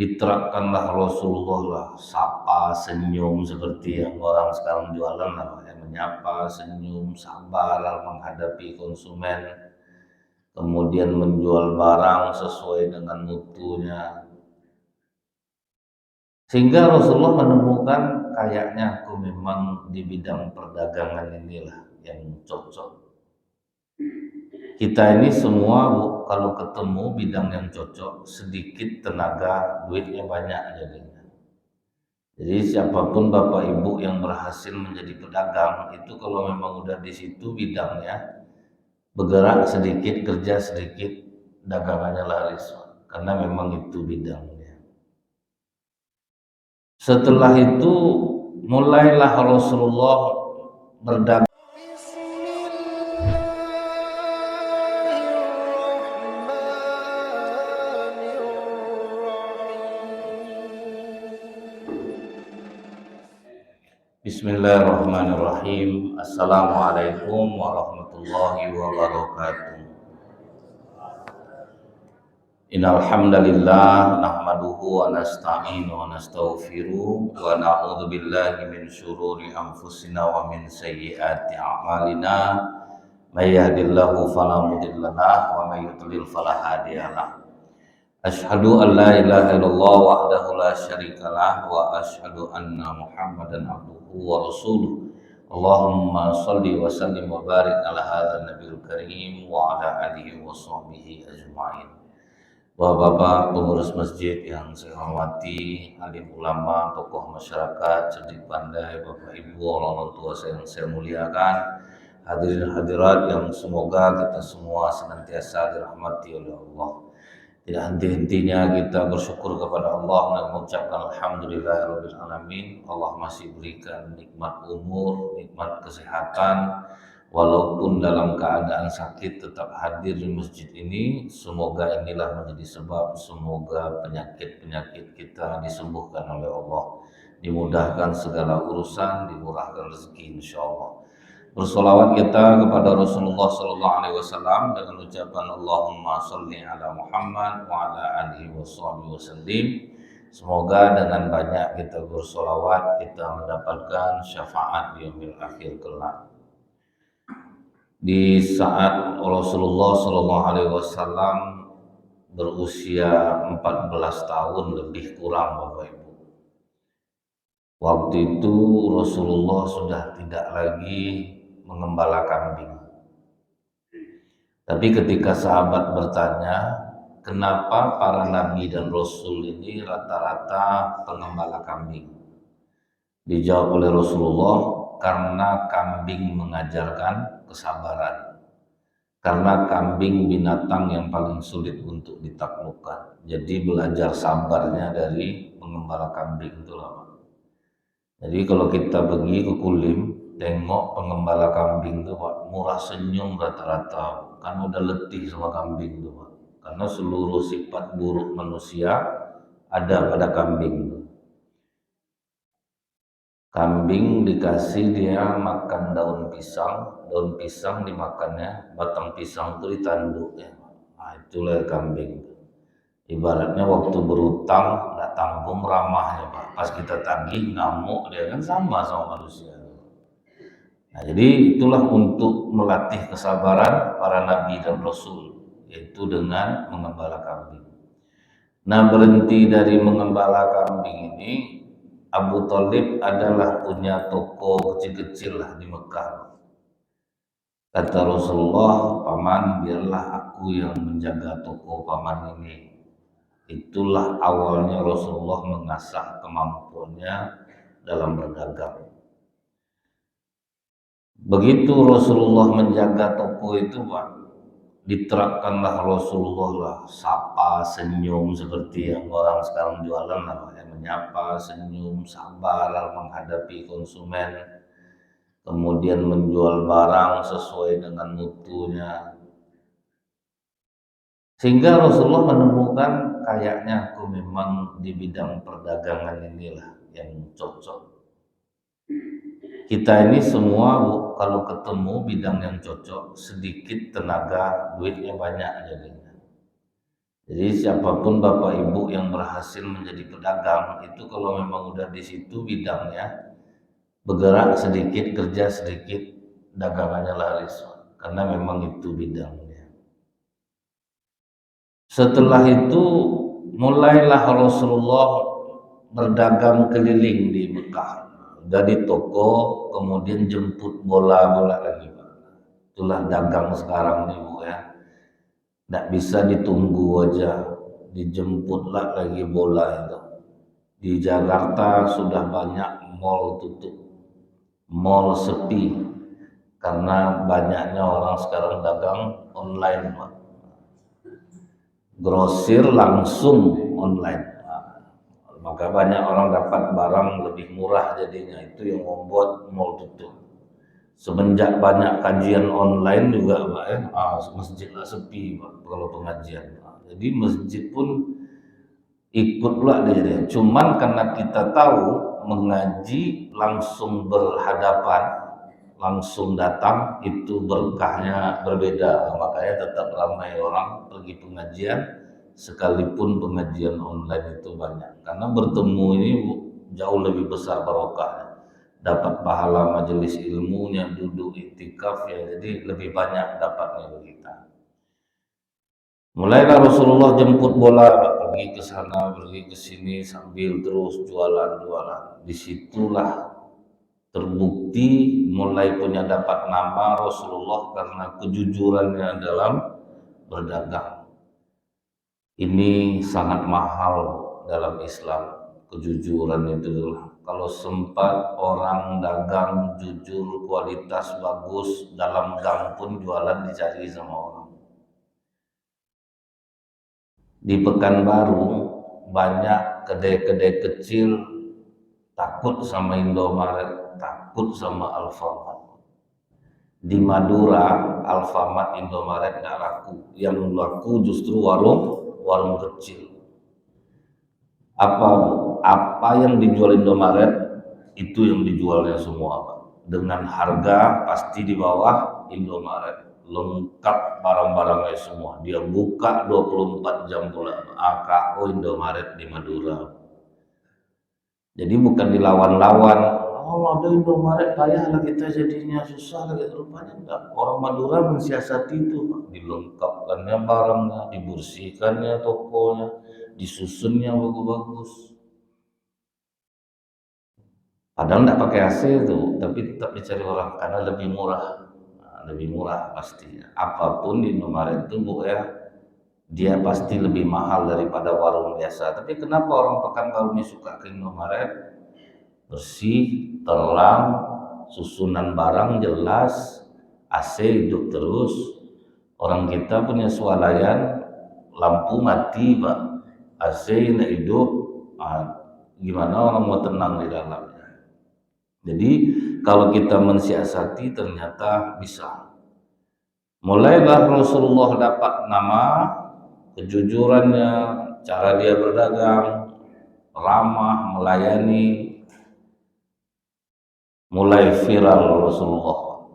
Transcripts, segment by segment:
diterapkanlah Rasulullah lah, sapa, senyum seperti yang orang sekarang jualan lah, yang menyapa, senyum, sabar menghadapi konsumen, kemudian menjual barang sesuai dengan mutunya. Sehingga Rasulullah menemukan kayaknya aku memang di bidang perdagangan inilah yang cocok. Kita ini semua kalau ketemu bidang yang cocok, sedikit tenaga, duitnya banyak jadinya. Jadi siapapun Bapak Ibu yang berhasil menjadi pedagang itu kalau memang udah di situ bidangnya, bergerak sedikit, kerja sedikit, dagangannya laris, karena memang itu bidangnya. Setelah itu mulailah Rasulullah berdagang. Bismillahirrahmanirrahim. Assalamualaikum warahmatullahi wabarakatuh. Innal hamdalillah nahmaduhu wa nasta'inu wa nastaghfiruh wa na'udzu billahi min syururi anfusina wa min sayyiati a'malina. May yahdihillahu fala mudilla lahu wa may yudlil fala hadiyalah. Asyhadu an la ilaha illallah wahdahu la syarikalah wa asyhadu anna Muhammadan abduhu wa rasuluh. Allahumma shalli wa sallim wa barik ala hadzal nabiyil karim wa ala alihi wa sahbihi ajmain. Bapak-bapak pengurus masjid yang saya hormati, alim ulama, tokoh masyarakat, cerdik pandai, Bapak Ibu, orang tua yang saya muliakan, hadirin hadirat yang semoga kita semua senantiasa dirahmati oleh Allah. Tidak henti-hentinya kita bersyukur kepada Allah dan mengucapkan alhamdulillahirabbil alamin. Allah masih berikan nikmat umur, nikmat kesehatan, walaupun dalam keadaan sakit tetap hadir di masjid ini. Semoga inilah menjadi sebab semoga penyakit-penyakit kita disembuhkan oleh Allah, dimudahkan segala urusan, dimurahkan rezeki insyaallah. Bersolawat kita kepada Rasulullah Sallallahu Alaihi Wasallam dengan ucapan Allahumma sholli ala Muhammad wa ala alihi wasallim. Semoga dengan banyak kita bersolawat kita mendapatkan syafaat di yaumil akhir kelak. Di saat Rasulullah Sallallahu Alaihi Wasallam berusia 14 tahun lebih kurang, Bapak Ibu. Waktu itu Rasulullah sudah tidak lagi mengembala kambing. Tapi ketika sahabat bertanya, kenapa para nabi dan rasul ini rata-rata pengembala kambing? Dijawab oleh Rasulullah, karena kambing mengajarkan kesabaran. Karena kambing binatang yang paling sulit untuk ditaklukkan. Jadi belajar sabarnya dari pengembala kambing itu lama. Jadi kalau kita pergi ke Kulim, tengok pengembala kambing tuh Pak, murah senyum rata-rata, kan udah letih sama kambing tuh Pak. Karena seluruh sifat buruk manusia ada pada kambing tuh. Kambing dikasih dia makan daun pisang dimakannya, batang pisang itu ditanduk ya. Nah itulah kambing. Ibaratnya waktu berutang nggak tanggung ramahnya Pak. Pas kita tagih ngamuk dia kan sama manusia. Nah, jadi itulah untuk melatih kesabaran para nabi dan rasul, yaitu dengan mengembala kambing. Nah, berhenti dari mengembala kambing ini, Abu Thalib adalah punya toko kecil-kecil lah di Mekah. Kata Rasulullah, paman biarlah aku yang menjaga toko paman ini. Itulah awalnya Rasulullah mengasah kemampuannya dalam berdagang. Begitu Rasulullah menjaga toko itu Pak, diterapkanlah Rasulullah lah, sapa, senyum seperti yang orang sekarang jualan lah, yang menyapa, senyum, sabar menghadapi konsumen, kemudian menjual barang sesuai dengan mutunya. Sehingga Rasulullah menemukan kayaknya aku memang di bidang perdagangan inilah yang cocok. Kita ini semua kalau ketemu bidang yang cocok, sedikit tenaga, duitnya banyak jadinya. Jadi siapapun Bapak Ibu yang berhasil menjadi pedagang itu kalau memang udah di situ bidangnya, bergerak sedikit, kerja sedikit, dagangannya laris. Karena memang itu bidangnya. Setelah itu mulailah Rasulullah berdagang keliling di Mekah. Dari toko, kemudian jemput bola-bola lagi. Itulah dagang sekarang nih Bu ya. Tidak bisa ditunggu aja, dijemputlah lagi bola itu. Di Jakarta sudah banyak mall tutup, mall sepi, karena banyaknya orang sekarang dagang online, Pak. Grosir langsung online. Maka banyak orang dapat barang lebih murah jadinya, itu yang membuat mall tutup. Semenjak banyak kajian online juga Pak ya, masjidlah sepi Pak kalau pengajian. Jadi masjid pun ikut pula dia. Cuman karena kita tahu mengaji langsung berhadapan, langsung datang itu berkahnya berbeda. Makanya tetap ramai orang pergi pengajian sekalipun pengajian online itu banyak. Karena bertemu ini jauh lebih besar barokahnya. Dapat pahala majelis ilmunya, duduk iktikaf ya, jadi lebih banyak dapatnya bagi kita. Mulailah Rasulullah jemput bola, pergi ke sana, pergi ke sini sambil terus jualan-jualan. Disitulah terbukti mulai punya dapat nama Rasulullah karena kejujurannya dalam berdagang. Ini sangat mahal dalam Islam, kejujuran itu. Kalau sempat orang dagang jujur, kualitas bagus, dalam gang pun jualan dicari sama orang. Di Pekanbaru banyak kedai-kedai kecil takut sama Indomaret, takut sama Alfamart. Di Madura, Alfamart, Indomaret nggak laku. Yang laku justru warung kecil. Apa apa yang dijual Indomaret itu yang dijualnya semua, Pak. Dengan harga pasti di bawah Indomaret. Lengkap barang-barangnya semua. Dia buka 24 jam pula. AKO Indomaret di Madura. Jadi bukan dilawan-lawan. Oh, ada Indomaret payahlah kita jadinya susah lagi. Rupanya enggak. Orang Madura mensiasati itu, Pak. Dilengkapkannya barangnya, dibersihkannya tokonya, disusunnya bagus-bagus. Padahal enggak pakai AC itu, tapi tetap dicari orang karena lebih murah. Lebih murah pastinya. Apapun di Indomaret itu Bu ya, dia pasti lebih mahal daripada warung biasa. Tapi kenapa orang Pekanbaru ini suka ke Indomaret? Bersih, terang, susunan barang jelas, AC hidup terus. Orang kita punya swalayan, lampu mati Pak, AC tidak hidup, gimana orang mau tenang di dalamnya. Jadi kalau kita mensiasati ternyata bisa. Mulailah Rasulullah dapat nama, kejujurannya, cara dia berdagang, ramah, melayani, mulai viral Rasulullah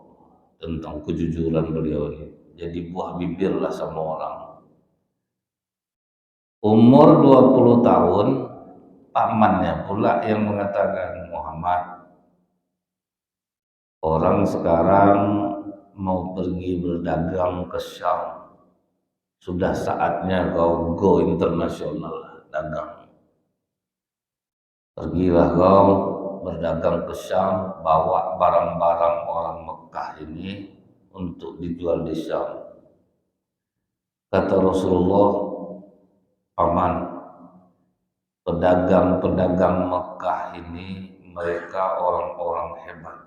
tentang kejujuran beliau ini. Jadi buah bibir lah sama orang. Umur 20 tahun, pamannya pula yang mengatakan, Muhammad, orang sekarang mau pergi berdagang ke Syam. Sudah saatnya kau go internasional dagang. Pergilah kau berdagang ke Syam, bawa barang-barang orang Mekah ini untuk dijual di Syam. Kata Rasulullah, Paman, pedagang-pedagang Mekah ini mereka orang-orang hebat.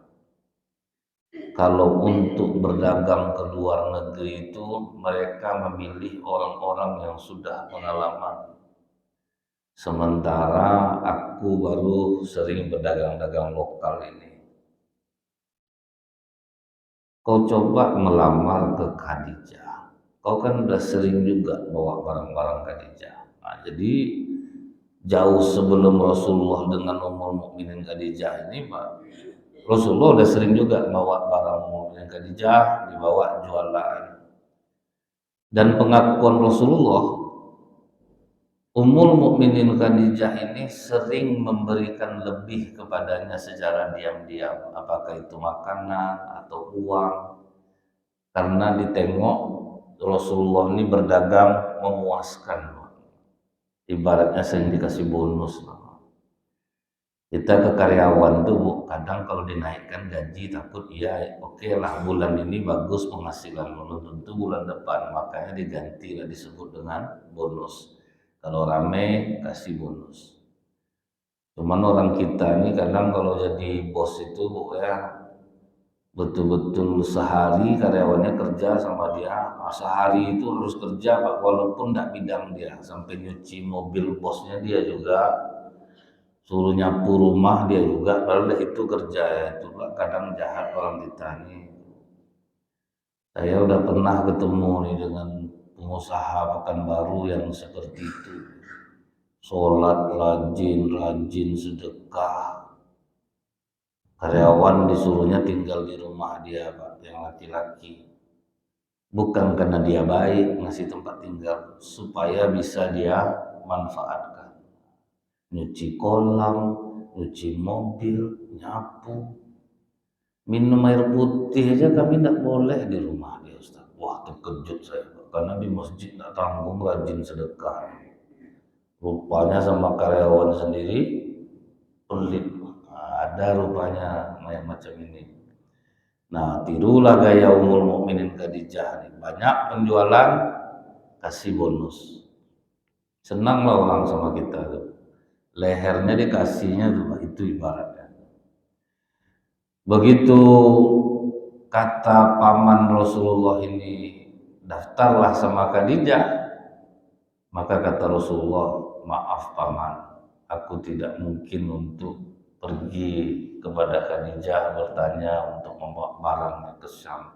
Kalau untuk berdagang ke luar negeri itu mereka memilih orang-orang yang sudah pengalaman. Sementara aku baru sering berdagang-dagang lokal ini. Kau coba melamar ke Khadijah. Kau kan udah sering juga bawa barang-barang Khadijah. Nah, jadi jauh sebelum Rasulullah dengan Ummul Mukminin Khadijah ini, Pak, Rasulullah udah sering juga bawa barang Mukminin Khadijah, dibawa jualan. Dan pengakuan Rasulullah, Ummul Mukminin Khadijah ini sering memberikan lebih kepadanya secara diam-diam, apakah itu makanan atau uang, karena ditengok Rasulullah ini berdagang memuaskan, ibaratnya sering dikasih bonus. Kita ke karyawan tuh Bu, kadang kalau dinaikkan gaji takut iya oke lah bulan ini bagus penghasilan, belum tentu bulan depan, makanya diganti lah disebut dengan bonus. Kalau rame kasih bonus. Cuman orang kita ini kadang kalau jadi bos itu Bu ya, betul-betul sehari karyawannya kerja sama dia, sehari itu harus kerja Pak, walaupun tidak bidang dia, sampai nyuci mobil bosnya dia juga, suruh nyapu rumah dia juga, padahal itu kerja ya. Itu Pak, kadang jahat orang kita ini. Saya udah pernah ketemu nih dengan pengusaha Pekanbaru yang seperti itu, sholat rajin, rajin sedekah, karyawan disuruhnya tinggal di rumah dia Pak, yang laki-laki. Bukan karena dia baik ngasih tempat tinggal, supaya bisa dia manfaatkan. Nyuci kolam, nyuci mobil, nyapu, minum air putih aja kami tidak boleh di rumah dia Ustaz. Wah terkejut saya Pak, karena di masjid tidak tanggung rajin sedekah. Rupanya sama karyawan sendiri pelit. Nah, ada rupanya yang macam ini. Nah, tirulah gaya Ummul Mukminin Khadijah nih. Banyak penjualan kasih bonus. Senanglah orang sama kita tuh. Lehernya dikasihnya tuh, itu ibaratnya. Begitu kata paman Rasulullah ini, daftarlah sama Khadijah, maka kata Rasulullah, maaf paman, aku tidak mungkin untuk pergi kepada Khadijah bertanya untuk membawa barangnya ke Syam.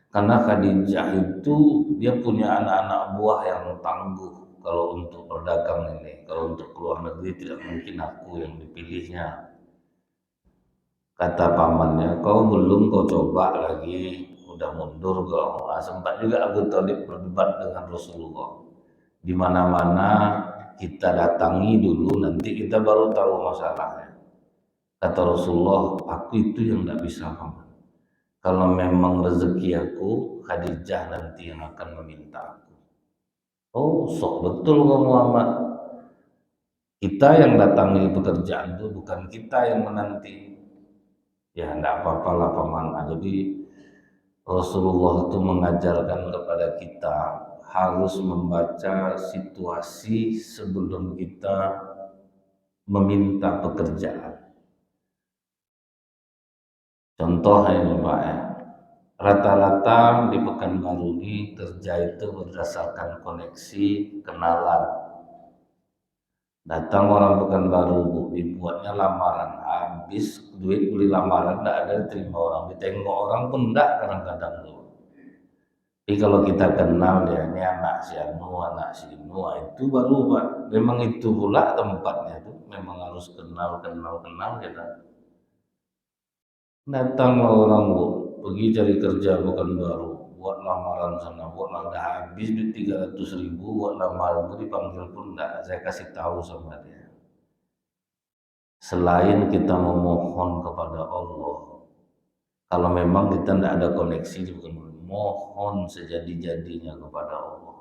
Karena Khadijah itu dia punya anak-anak buah yang tangguh kalau untuk berdagang ini. Kalau untuk keluar negeri tidak mungkin aku yang dipilihnya. Kata pamannya, kau belum kau coba lagi, udah mundur kau. Nah, sempat juga Abu Thalib berdebat dengan Rasulullah. Di mana-mana kita datangi dulu, nanti kita baru tahu masalahnya. Kata Rasulullah, aku itu yang tidak bisa paman. Kalau memang rezeki aku, Khadijah nanti yang akan meminta aku. Oh, sok betul kau Muhammad. Kita yang datangi pekerjaan itu, bukan kita yang menanti. Ya, tidak apa-apa lah paman. Nah, jadi Rasulullah itu mengajarkan kepada kita harus membaca situasi sebelum kita meminta pekerjaan. Contoh ini Pak ya, rata-rata di Pekanbaru ini kerja itu berdasarkan koneksi, kenalan. Datang orang Pekanbaru Bu, dibuatnya lamaran, habis duit beli lamaran tidak ada diterima orang, ditengok orang pun tidak kadang-kadang tuh. Tapi kalau kita kenal dia ini anak si Anu, anak si Inu, itu baru Pak. Memang itu pula tempatnya tuh, memang harus kenal kita. Datanglah orang Bu, pergi cari kerja Pekanbaru, buat lamaran sana, buat udah habis duit 300.000 buat lamaran itu dipanggil pun enggak, saya kasih tahu sama dia. Selain kita memohon kepada Allah, kalau memang kita tidak ada koneksi di Pekanbaru, mohon sejadi-jadinya kepada Allah.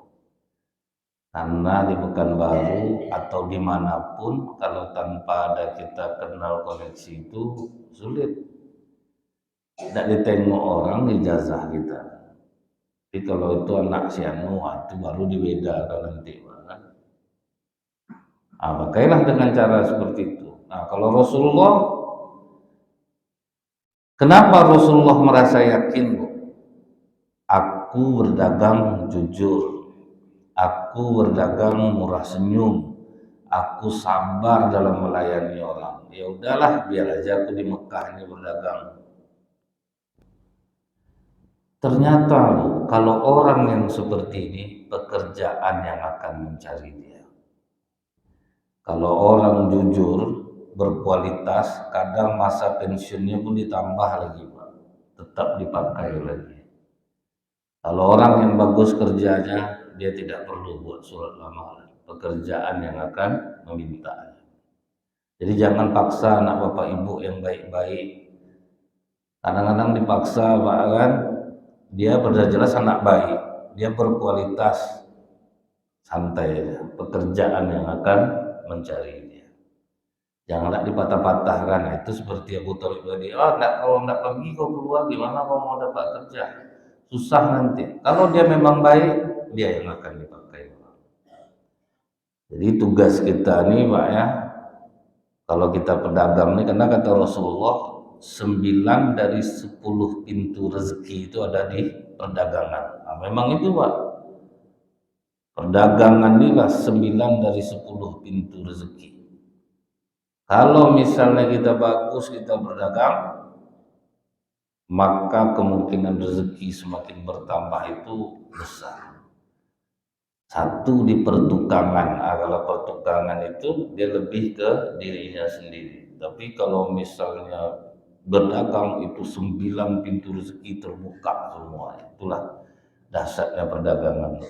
Karena di Pekanbaru atau dimanapun, kalau tanpa ada kita kenal koneksi itu sulit. Tidak ditengok orang ijazah kita. Tapi kalau itu anak si Anu, itu baru dibedakan nanti. Nah, pakailah dengan cara seperti itu. Nah, kalau Rasulullah, kenapa Rasulullah merasa yakin, Bu? Aku berdagang jujur, aku berdagang murah senyum, aku sabar dalam melayani orang. Ya udahlah, biar aja aku di Mekah ini berdagang. Ternyata Bu, kalau orang yang seperti ini, pekerjaan yang akan mencari dia. Kalau orang jujur, berkualitas, kadang masa pensiunnya pun ditambah lagi Pak, tetap dipakai lagi. Kalau orang yang bagus kerjanya, dia tidak perlu buat surat lamaran. pekerjaan yang akan meminta. Jadi jangan paksa anak bapak ibu yang baik-baik. Kadang-kadang dipaksa Pak kan, dia jelas anak baik, dia berkualitas, santai aja, pekerjaan yang akan mencari dia. Janganlah dipatah-patahkan. Nah, itu seperti Abu Thalib tadi. Oh, kalau enggak pergi kau keluar, gimana kau mau dapat kerja? Susah nanti. Kalau dia memang baik, dia yang akan dipakai. Jadi tugas kita nih Pak ya, kalau kita pedagang nih, karena kata Rasulullah 9 dari 10 pintu rezeki itu ada di perdagangan. Nah, memang itu Pak, perdagangan inilah 9 dari 10 pintu rezeki. Kalau misalnya kita bagus, kita berdagang, maka kemungkinan rezeki semakin bertambah itu besar. Satu di pertukangan. Kalau pertukangan itu dia lebih ke dirinya sendiri. Tapi kalau misalnya berdagang itu 9 pintu rezeki terbuka semua. Itulah dasarnya perdagangan.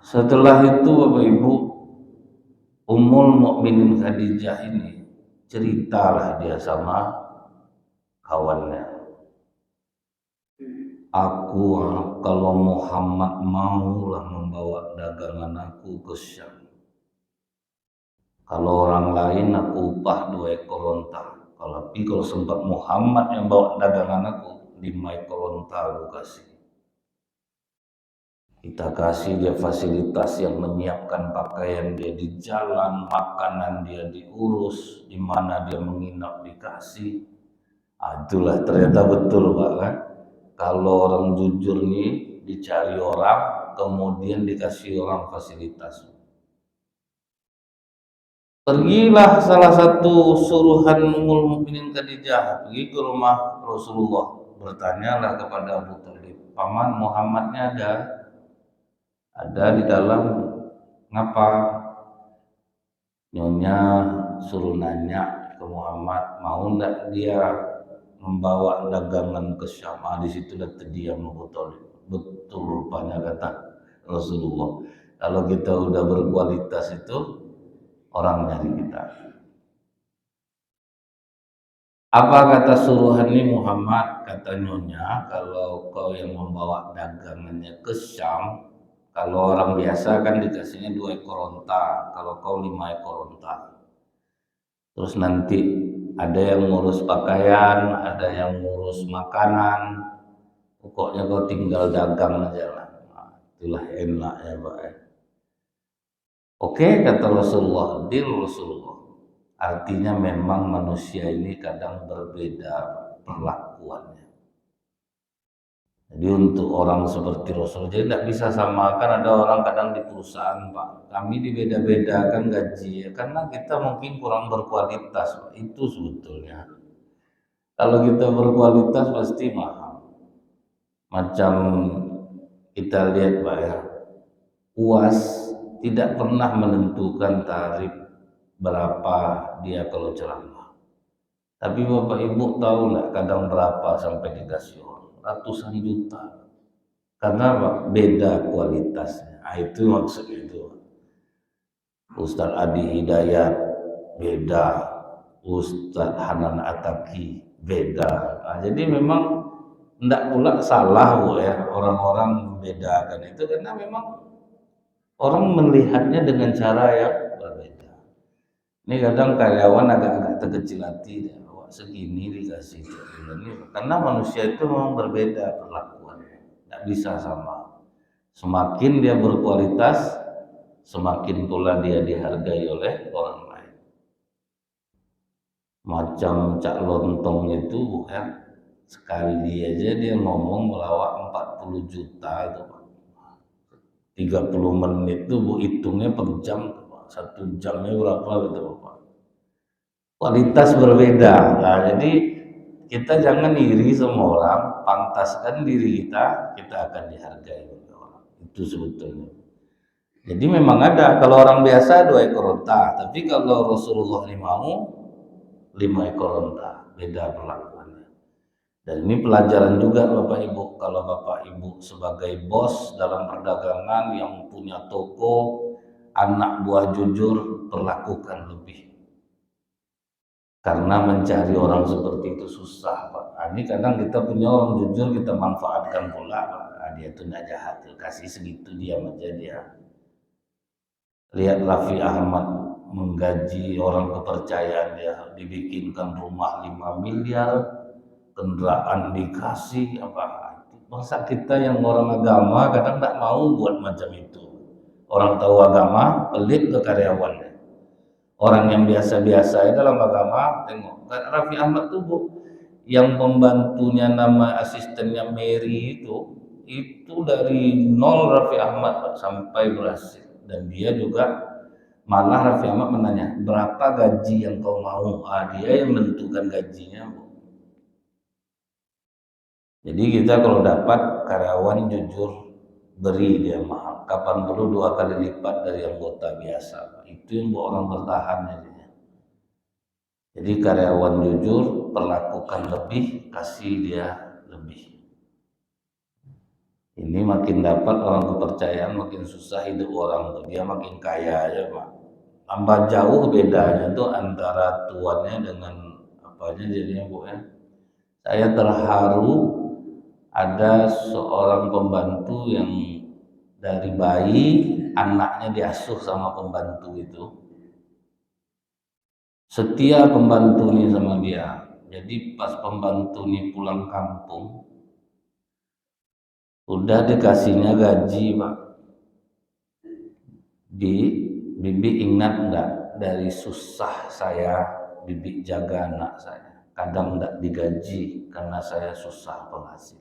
Setelah itu Bapak Ibu, Ummul Mukminin Khadijah ini ceritalah dia sama kawannya. Aku kalau Muhammad maulah membawa dagangan aku ke Syam. Kalau orang lain aku upah 2 ekor onta. Kalau sempat Muhammad yang bawa dagangan aku, 5 ekor onta aku kasih. Kita kasih dia fasilitas yang menyiapkan pakaian dia di jalan, makanan dia diurus, di mana dia menginap dikasih. Itulah ternyata betul Pak kan. Kalau orang jujur nih dicari orang, kemudian dikasih orang fasilitas. Pergilah salah satu suruhan Ummul Mukminin Khadijah pergi ke rumah Rasulullah, bertanyalah kepada Abu Thalib, paman Muhammadnya ada di dalam, ngapa? Nyonya suruh nanya ke Muhammad, mau enggak dia membawa dagangan ke Syam. Di situ dah terdiam Abu Thalib. Betul rupanya kata Rasulullah, kalau kita udah berkualitas itu orang nyari kita. Apa kata suruhan ini Muhammad? Kata nyonya, kalau kau yang membawa dagangannya ke Syam, kalau orang biasa kan dikasihnya 2 ekor onta, kalau kau 5 ekor onta. Terus nanti ada yang ngurus pakaian, ada yang ngurus makanan, pokoknya kau tinggal dagang aja lah. Nah, itulah enaknya Pak. Oke kata Rasulullah, deal Rasulullah. Artinya memang manusia ini kadang berbeda perlakuannya. Jadi untuk orang seperti Rasul, jadi tidak bisa samakan. Ada orang kadang di perusahaan Pak, kami dibeda-bedakan gaji ya, karena kita mungkin kurang berkualitas Pak. Itu sebetulnya. Kalau kita berkualitas pasti mahal. Macam kita lihat Pak ya, UAS tidak pernah menentukan tarif berapa dia kalau ceramah. Tapi Bapak Ibu tahu nggak kadang berapa sampai dikasih orang? Ratusan juta. Karena beda kualitasnya. Itu maksud itu. Ustadz Adi Hidayat beda, Ustadz Hanan Ataki beda. Jadi memang tidak pula salah Bu ya orang-orang membedakan itu, karena memang orang melihatnya dengan cara yang berbeda. Ini kadang karyawan agak-agak terkecil hati, segini dikasih ini, karena manusia itu memang berbeda perlakuannya, tidak bisa sama. Semakin dia berkualitas, semakin pula dia dihargai oleh orang lain. Macam Cak Lontong itu ya, sekali aja dia ngomong melawak 40 juta itu Pak. 30 menit itu Bu hitungnya per jam, 1 jamnya berapa gitu Bapak. Kualitas berbeda. Nah, jadi kita jangan iri sama orang, pantaskan diri kita, kita akan dihargai oleh orang. Itu sebetulnya. Jadi memang ada, kalau orang biasa 2 ekor onta, tapi kalau Rasulullah ini mau 5 ekor onta, beda perlakuannya. Dan ini pelajaran juga Bapak Ibu, kalau Bapak Ibu sebagai bos dalam perdagangan yang punya toko, anak buah jujur, perlakukan lebih. Karena mencari orang seperti itu susah Pak. Nah, ini kadang kita punya orang jujur, kita manfaatkan pula Pak. Nah, dia itu tidak jahat, kasih segitu diam aja dia. Lihat Raffi Ahmad menggaji orang kepercayaan dia, dibikinkan rumah 5 miliar, kendaraan dikasih apa. Masa kita yang orang agama kadang tidak mau buat macam itu. Orang tahu agama, pelit ke karyawannya. Orang yang biasa-biasa dalam agama, tengok Raffi Ahmad tuh Bu, yang pembantunya nama asistennya Mary itu dari nol Raffi Ahmad sampai berhasil. Dan dia juga malah Raffi Ahmad menanya, berapa gaji yang kau mau? Dia yang menentukan gajinya Bu. Jadi kita kalau dapat karyawan jujur, beri dia mahal. Kapan perlu 2 kali lipat dari anggota biasa. Itu yang buat orang bertahan. Jadi karyawan jujur, perlakukan lebih, kasih dia lebih. Ini makin dapat orang kepercayaan, makin susah hidup orang tuh. Dia makin kaya aja Pak. Tambah jauh bedanya tuh antara tuannya dengan apanya jadinya Bu ya. Saya terharu ada seorang pembantu yang dari bayi anaknya diasuh sama pembantu itu, setia pembantu ini sama dia. Jadi pas pembantu ini pulang kampung udah dikasihnya gaji Pak. Bibi ingat enggak dari susah saya Bibi jaga anak saya, kadang enggak digaji karena saya susah penghasilan.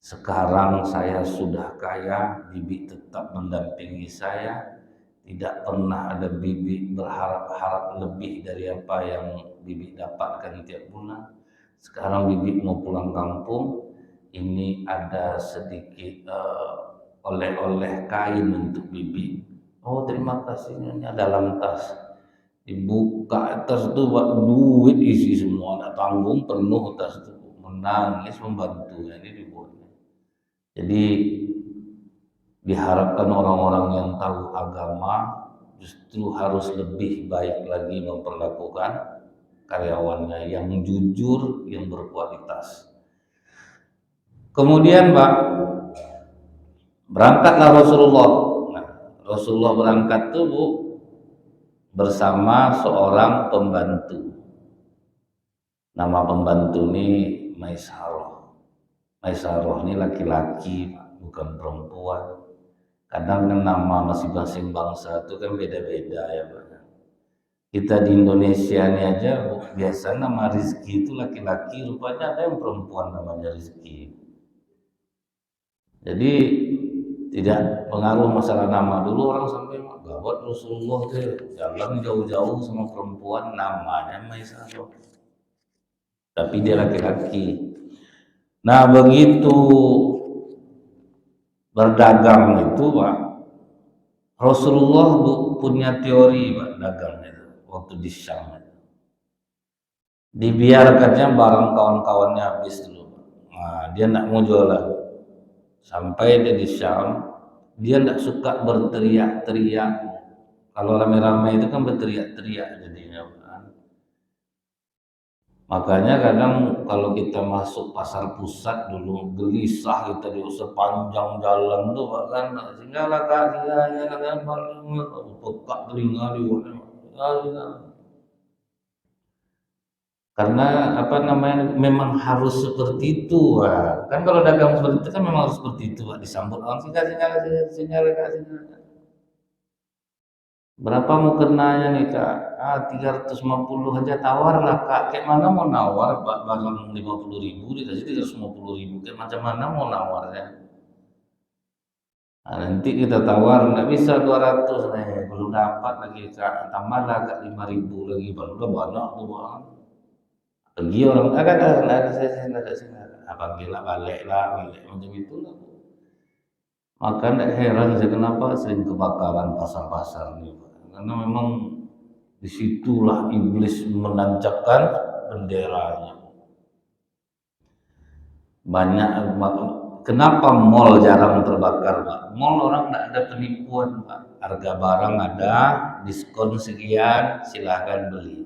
Sekarang saya sudah kaya, Bibi tetap mendampingi saya. Tidak pernah ada Bibi berharap-harap lebih dari apa yang Bibi dapatkan tiap bulan. Sekarang Bibi mau pulang kampung, ini ada sedikit oleh-oleh kain untuk Bibi. Oh terima kasih Nyonya, dalam tas. Dibuka tas itu duit isi semua, ada tanggung penuh tas itu. Menangis membantunya ini dibuat. Jadi diharapkan orang-orang yang tahu agama justru harus lebih baik lagi memperlakukan karyawannya yang jujur, yang berkualitas. Kemudian Pak, berangkatlah Rasulullah. Nah, Rasulullah berangkat tuh Bu bersama seorang pembantu. Nama pembantu ini Maisarah. Maisarah ini laki-laki, bukan perempuan. Kadang kan nama masing-masing bangsa itu kan beda-beda ya Pak. Kita di Indonesia ini aja biasa nama Rizki itu laki-laki, rupanya ada yang perempuan namanya Rizki. Jadi tidak pengaruh masalah nama. Dulu orang sampai gawat Rasulullah jalan jauh-jauh sama perempuan namanya Maisarah. Tapi dia laki-laki. Nah begitu berdagang itu Pak, Rasulullah punya teori Pak dagangnya itu, waktu di Syam. Dibiarkannya barang kawan-kawannya habis dulu. Nah, dia tidak mau jualan. Sampai dia di Syam, dia tidak suka berteriak-teriak. Kalau rame-rame itu kan berteriak-teriak jadinya. Makanya kadang kalau kita masuk pasar pusat dulu gelisah kita di sepanjang jalan tuh Pak kan, singgallah Kak, singgallah pekak telinga di karena apa namanya memang harus seperti itu Pak. Kan kalau dagang seperti itu kan memang harus seperti itu Pak, disambut orang singgal Kak. Berapa mau kenanya nih Kak? 350 aja tawar lah Kak. Kayak mana mau nawar Pak, barang 50.000 dikasih 350.000, kayak macam mana mau nawarnya? Nah, nanti kita tawar nggak bisa 200 nih, belum dapat lagi Kak. Tambahlah Kak 5.000 lagi, baru udah banyak tuh Bang. Pergi orang ada sini. Apa gila balik macam itu lah. Maka tidak heran saya kenapa sering kebakaran pasar-pasar nih Pak. Karena memang disitulah iblis menancapkan benderanya. banyak. Kenapa mall jarang terbakar, Pak? Mall orang nggak ada penipuan, Pak. Harga barang ada, diskon sekian, silahkan beli.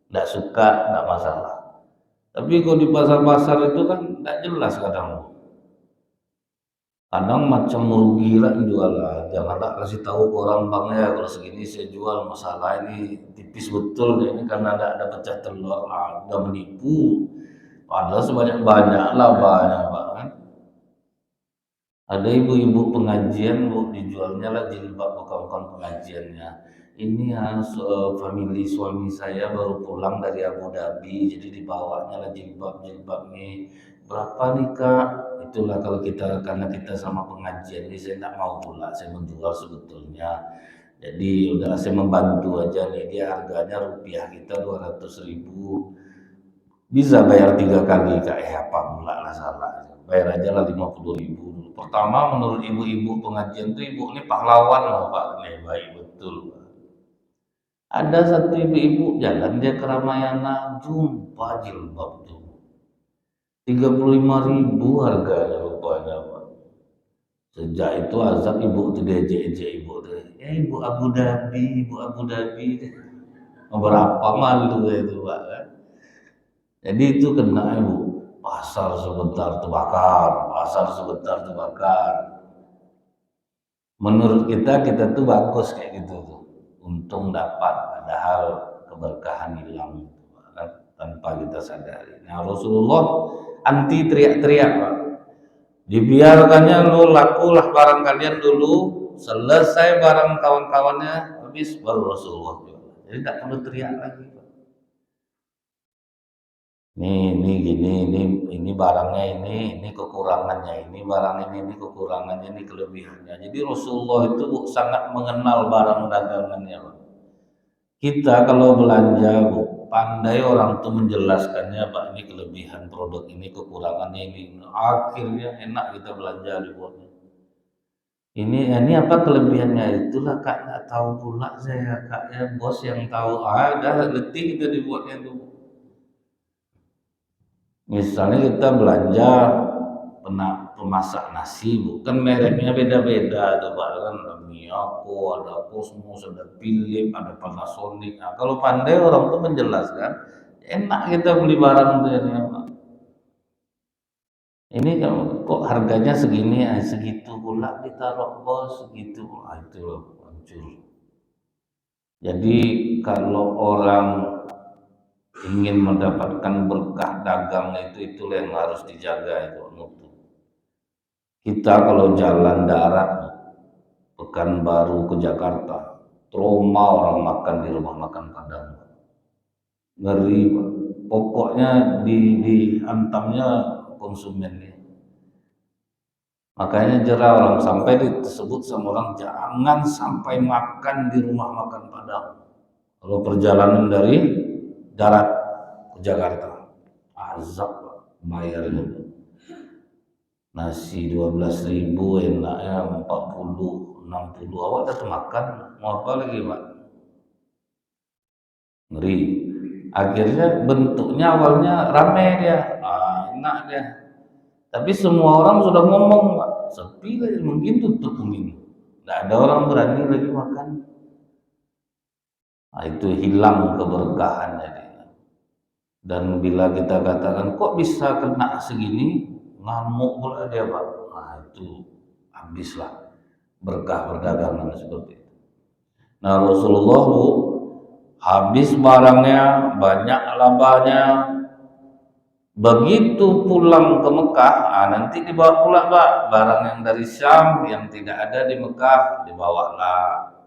Nggak suka, nggak masalah. Tapi kalau di pasar-pasar itu kan nggak jelas kadang. Kadang macam merugi lah jual lah. Janganlah kasih tahu ke orang, bang ya kalau segini saya jual, masalah ini tipis betul ini karena ada pecah telur, ada menipu. Padahal sebanyak banyak lah banyak, Pak, kan. Ada ibu-ibu pengajian, Bu, dijualnya lah jilbab, bukan pengajiannya. Ini ya family suami saya baru pulang dari Abu Dhabi, jadi dibawanya lah jilbab nih. Berapa nih, Kak? Itulah kalau kita, karena kita sama pengajian ini saya tidak mau pula, saya menjual sebetulnya. Jadi udah saya membantu aja nih, dia harganya rupiah kita 200.000, bisa bayar 3 kali, Kak. Apa pula lah salah, bayar aja lah 50.000 dulu. Pertama menurut ibu-ibu pengajian tuh ibu ini pahlawan loh, Pak, nih baik betul. Ada satu ibu-ibu jalan dia ke Ramayana, jumpa jilbab tuh 35.000 harganya rupanya, Pak. Sejak itu azab ibu tuh diejek-ejek, ibu tuh, ibu Abu Dhabi, ibu Abu Dhabi. Berapa malu itu, Pak, kan? Jadi itu kena, ibu, pasar sebentar terbakar, pasar sebentar terbakar. Menurut kita tuh bagus kayak gitu tuh, untung dapat, padahal keberkahan hilang kan, tanpa kita sadari. Nah, Rasulullah anti teriak-teriak, Pak. Dibiarkannya lu lakulah barang kalian dulu, selesai barang kawan-kawannya habis baru Rasulullah jual. Jadi tidak perlu teriak lagi, Pak. Ini gini, ini barangnya ini kekurangannya, ini barang ini kekurangannya, ini kelebihannya. Jadi Rasulullah itu sangat mengenal barang dagangannya, Pak. Kita kalau belanja, Bu, pandai orang tuh menjelaskannya, Pak, ini kelebihan produk ini, kekurangannya ini. Akhirnya enak kita belanja dibuatnya. Ini apa kelebihannya? Itulah, Kak, nggak tahu pula saya, Kak, ya bos yang tahu. Ada letih kita dibuatnya tuh. Misalnya kita belanja pemasak nasi, bukan mereknya beda-beda tuh, Pak, kan ada Miyako, ada Cosmos, ada Philips, ada Panasonic. Nah, kalau pandai orang tuh menjelaskan, enak kita beli barang tuh ini, Pak. Ini kok harganya segini, segitu pula ditaruh, bos, segitu. Itu loh, hancur. Jadi kalau orang ingin mendapatkan berkah dagang itulah yang harus dijaga itu, mutu. Kita kalau jalan darat Pekanbaru ke Jakarta, trauma orang makan di rumah makan Padang, ngeri, Pak. Pokoknya dihantamnya konsumennya. Makanya jerah orang sampai disebut sama orang, jangan sampai makan di rumah makan Padang kalau perjalanan dari darat ke Jakarta. Azab, Pak, bayarnya. Nasi 12.000 enaknya 40, 60, awak udah makan, mau apa lagi, Pak? Ngeri. Akhirnya bentuknya awalnya rame dia, enak dia. Tapi semua orang sudah ngomong, Pak, sepi lagi, mungkin tutup mungkin. Nggak ada orang berani lagi makan. Nah, itu hilang keberkahannya dia. Dan bila kita katakan kok bisa kena segini, ngamuk pula dia, Pak. Nah, itu habislah berkah perdagangan seperti itu. Nah, Rasulullah, Bu, habis barangnya, banyak labanya. Begitu pulang ke Mekah, nanti dibawa pula, Pak, barang yang dari Syam yang tidak ada di Mekah dibawalah.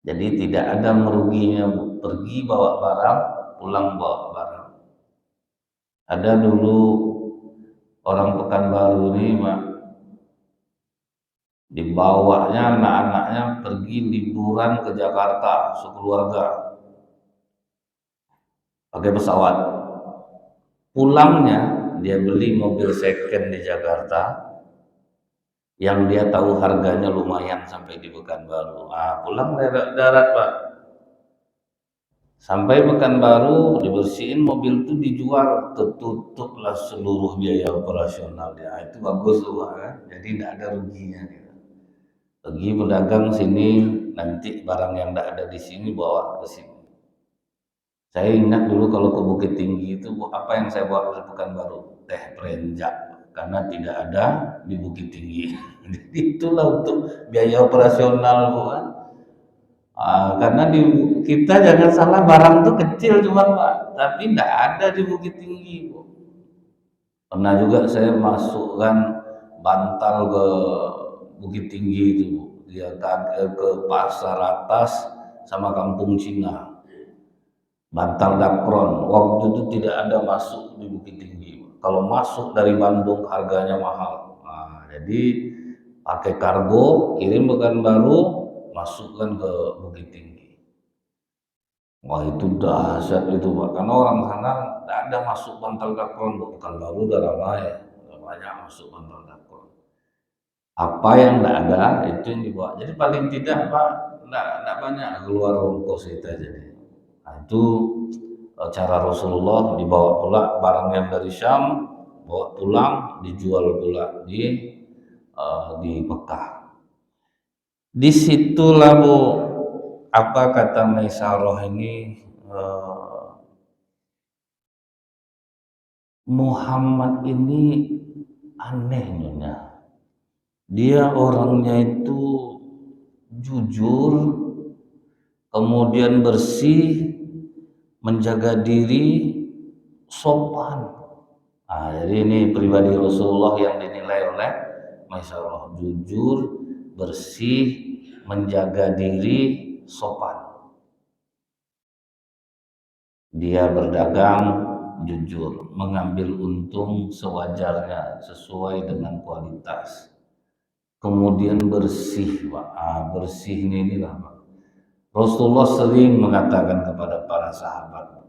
Jadi tidak ada meruginya, Bu. Pergi bawa barang, pulang bawa barang. Ada dulu orang Pekanbaru ini, Pak, dibawanya anak-anaknya pergi liburan ke Jakarta sekeluarga pakai pesawat. Pulangnya dia beli mobil second di Jakarta yang dia tahu harganya lumayan sampai di Pekanbaru. Pulang darat, Pak. Sampai Pekanbaru dibersihin, mobil itu dijual, tertutuplah seluruh biaya operasional dia. Itu bagus tuh Pak, kan? Jadi tidak ada ruginya gitu. Pergi pedagang sini, nanti barang yang tidak ada di sini bawa ke sini. Saya ingat dulu kalau ke Bukit Tinggi itu apa yang saya bawa dari Pekanbaru? Teh berenjak, karena tidak ada di Bukit Tinggi. Jadi itulah untuk biaya operasional Bu, kan. Karena di kita jangan salah, barang tuh kecil cuma Pak, tapi tidak ada di Bukit Tinggi Bu. Pernah juga saya masukkan bantal ke Bukit Tinggi itu Bu. Dia ke pasar atas sama kampung Cina. Bantal Dakron. Waktu itu tidak ada masuk di Bukit Tinggi. Kalau masuk dari Bandung harganya mahal. Nah, jadi pakai kargo, kirim Pekanbaru, masukkan ke Bukit Tinggi. Wah itu dahsyat itu Pak, karena orang sana tidak ada masuk bantal Dakron, Pekanbaru udah ramai, udah banyak masuk bantal Dakron. Apa yang tidak ada itu yang dibawa. Jadi paling tidak Pak, tidak banyak keluar ongkos kita jadi. Nah, itu cara Rasulullah, dibawa pula barang yang dari Syam, bawa pulang, dijual pula di Mekah. Disitulah Bu, apa kata Maisarah ini, Muhammad ini aneh Nyonya. Dia orangnya itu jujur, kemudian bersih, menjaga diri, sopan. Jadi ini pribadi Rasulullah yang dinilai oleh Maisarah, jujur, bersih, menjaga diri, sopan. Dia berdagang jujur, mengambil untung sewajarnya sesuai dengan kualitas. Kemudian bersih, Pak. Bersih inilah Pak. Rasulullah sering mengatakan kepada para sahabat,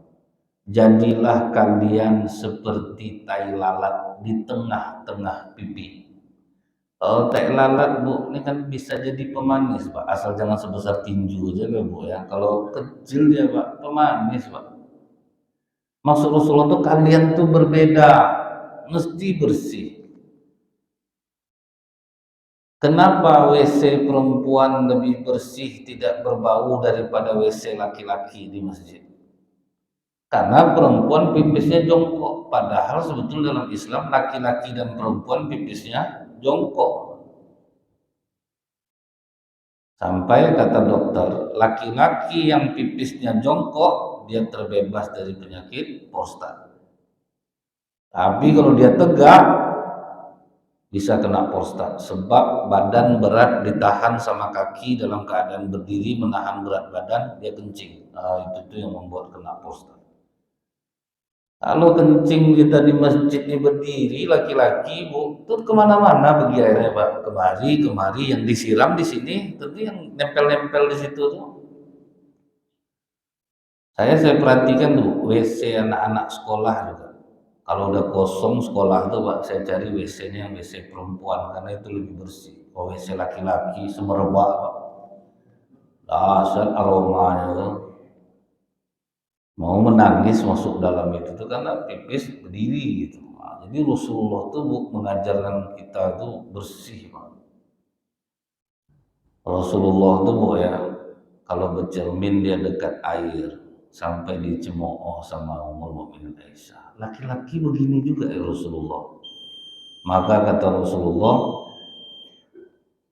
jadilah kalian seperti tai lalat di tengah-tengah pipi. Kalau tai lalat Bu, ini kan bisa jadi pemanis Pak, asal jangan sebesar tinju aja lah Bu ya. Kalau kecil dia Pak, pemanis Pak. Maksud Rasulullah tuh kalian tuh berbeda, mesti bersih. Kenapa WC perempuan lebih bersih, tidak berbau daripada WC laki-laki di masjid? Karena perempuan pipisnya jongkok, padahal sebetulnya dalam Islam laki-laki dan perempuan pipisnya jongkok. Sampai kata dokter, laki-laki yang pipisnya jongkok, dia terbebas dari penyakit prostat. Tapi kalau dia tegak, bisa kena prostat. Sebab badan berat ditahan sama kaki dalam keadaan berdiri, menahan berat badan, dia kencing. Itu yang membuat kena prostat. Kalau kencing kita di masjid ini berdiri, laki-laki Bu, itu kemana-mana pergi airnya Pak, kemari yang disiram di sini, tentu yang nempel-nempel di situ tuh. Saya perhatikan tuh WC anak-anak sekolah juga. Kalau udah kosong sekolah tuh Pak, saya cari WC-nya yang WC perempuan karena itu lebih bersih. Kalau WC laki-laki semerbak Pak, dahsyat aromanya tuh. Mau menangis masuk dalam itu tuh karena pipis berdiri gitu. Jadi Rasulullah tuh mengajarkan kita tuh bersih Pak. Rasulullah tuh Bu ya, kalau bercermin dia dekat air sampai dicemooh sama Ummul Mukminin Aisyah. Laki-laki begini juga ya Rasulullah. Maka kata Rasulullah,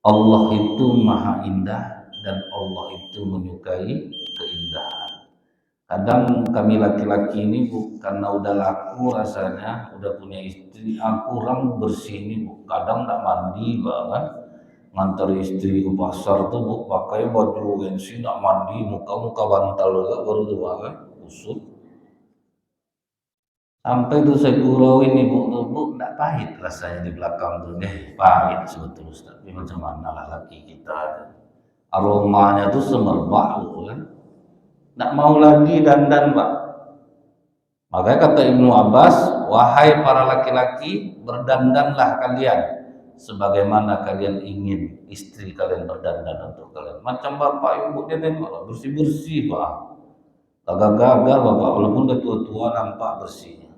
Allah itu maha indah dan Allah itu menyukai keindahan. Kadang kami laki-laki ini Bu, karena udah laku rasanya, udah punya istri, kurang bersih ini Bu. Kadang tak mandi banget, ngantar istri ke pasar tuh Bu, pakai baju gengsi, tak mandi, muka-muka bantal juga baru tuh banget, kusut. Sampai tuh saya gurau ini Bu, tuh Bu, tak pahit rasanya di belakang tuh, pahit sebetulnya Ustaz. Tapi macam mana lah laki kita, aromanya tuh semerbak Bu kan. Tidak mau lagi dandan Pak. Makanya kata Ibnu Abbas, wahai para laki-laki, berdandanlah kalian sebagaimana kalian ingin istri kalian berdandan untuk kalian. Macam bapak ibu dia tengok bersih-bersih Pak. Kagak gagal bapak, walaupun udah tua-tua nampak bersihnya.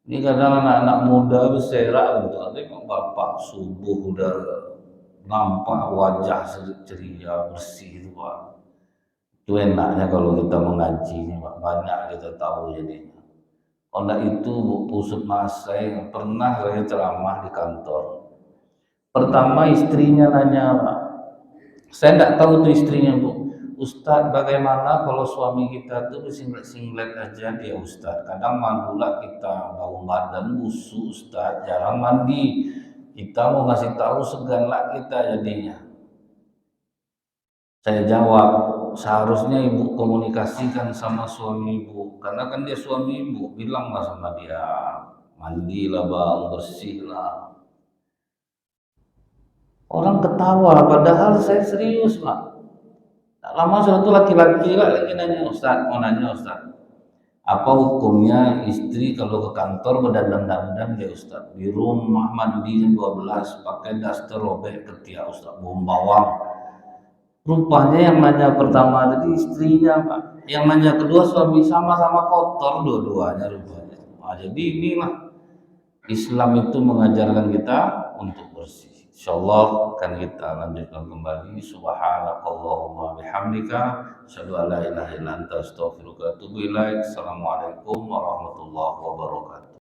Ini kadang anak-anak muda berserak gitu, nanti kok bapak subuh udah nampak wajah ceria bersih itu pak. Itu enaknya kalau kita mengaji ini pak, banyak kita tahu jadinya. Kalau itu usut masai, pernah saya ceramah di kantor. Pertama istrinya nanya, Pak, saya tidak tahu tuh istrinya Bu, Ustadz bagaimana kalau suami kita tuh singlet-singlet aja dia Ustadz. Kadang mandula kita bau badan busuk Ustadz, jarang mandi. Kita mau ngasih tahu segan lah kita jadinya. Saya jawab, seharusnya ibu komunikasikan sama suami ibu, karena kan dia suami ibu, bilanglah sama dia, mandilah bang, bersih lah. Orang ketawa, padahal saya serius pak. Tak lama suatu laki-laki lagi nanya Ustaz, mau nanya Ustaz, apa hukumnya istri kalau ke kantor berdandan-dandan ya Ustaz, di rumah mandi jam 12 pakai daster robek ketiak Ustaz, bau bawang. Rupanya yang nanya pertama tadi istrinya Pak, yang nanya kedua suami, sama-sama kotor dua-duanya rupanya. Nah, jadi inilah Islam itu mengajarkan kita untuk bersih. Insyaallah akan kita lanjutkan kembali. Subhanakallahumma bihamdika asyhadu an la ilaha illa anta astaghfiruka wa atubu ilaik. Assalamualaikum warahmatullahi wabarakatuh.